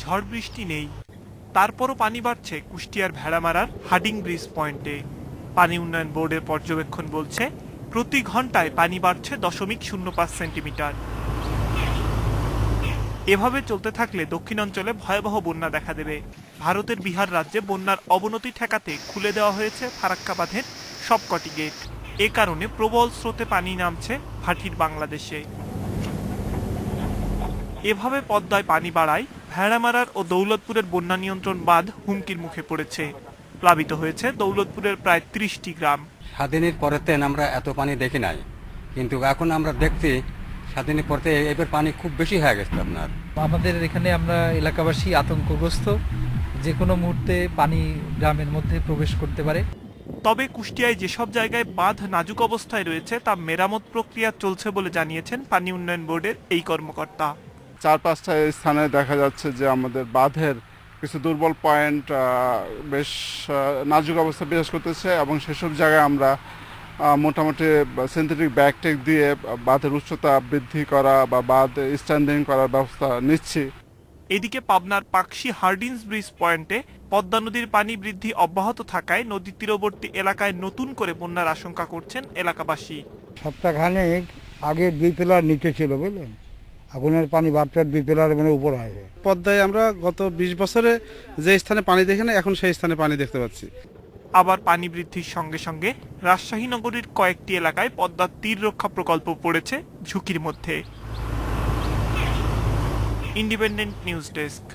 ঝড় বৃষ্টি নেই। তারপরও পানি বাড়ছে কুষ্টিয়ার ভেড়ামারার হাডিং ব্রিজ পয়েন্টে। পানি উন্নয়ন বোর্ডের পর্যবেক্ষণ বলছে প্রতি ঘন্টায় পানি বাড়ছে 0.05 সেন্টিমিটার। এভাবে চলতে থাকলে দক্ষিণাঞ্চলে ভয়াবহ বন্যা দেখা দেবে। ভারতের বিহার রাজ্যে বন্যার অবনতি ঠেকাতে খুলে দেওয়া হয়েছে ফারাক্কা বাঁধের সবকটি গেট। এ কারণে প্রবল স্রোতে পানি নামছে ভাটির বাংলাদেশে। এভাবে পদ্মায় পানি বাড়ায় ভেড়ামারার ও দৌলতপুরের বন্যা নিয়ন্ত্রণ বাঁধ হুমকির মুখে পড়েছে। প্লাবিত হয়েছে দৌলতপুরের প্রায় 30টি গ্রাম। স্বাধীনের পরেতেন আমরা এত পানি দেখি নাই, কিন্তু এখন আমরা দেখছি স্বাধীনের পরতে এবার পানি খুব বেশি হয়ে গেছে। আপনার আমাদের এখানে আমরা এলাকাবাসী আতঙ্কগ্রস্ত, যে কোনো মুহূর্তে পানি গ্রামের মধ্যে প্রবেশ করতে পারে। তবে কুষ্টিয়ায় যেসব জায়গায় বাঁধ নাজুক অবস্থায় রয়েছে তা মেরামত প্রক্রিয়া চলছে বলে জানিয়েছেন পানি উন্নয়ন বোর্ডের এই কর্মকর্তা। 4-5টা স্থানে দেখা যাচ্ছে যে আমাদের বাঁধের কিছু দুর্বল পয়েন্ট বেশ নাজুক অবস্থা বিরাজ করতেছে, এবং সেসব জায়গায় আমরা মোটামুটি সিনথেটিক ব্যাকটেক দিয়ে বাঁধের উচ্চতা বৃদ্ধি করা বা বাঁধ স্ট্যান্ডিং করার ব্যবস্থা নিচ্ছি। এদিকে পাবনার পাকশি হার্ডিন্স ব্রিজ পয়েন্টে পদ্মা নদীর পানি বৃদ্ধি অব্যাহত থাকায় নদী তীরবর্তী এলাকায় নতুন করে বন্যার আশঙ্কা করছেন এলাকাবাসী। সপ্তাহখানেক আগে 2 পিলার নিচে ছিল, বুঝলেন, আগুনের পানি বাড়ছে 2 পিলার মানে উপর হয়েছে। পদ্মায় আমরা গত 20 বছরে যে স্থানে পানি দেখি না, এখন সেই স্থানে পানি দেখতে পাচ্ছি। আবার পানি বৃদ্ধির সঙ্গে সঙ্গে রাজশাহী নগরীর কয়েকটি এলাকায় পদ্মার তীর রক্ষা প্রকল্প পড়েছে ঝুঁকির মধ্যে। Independent news desk.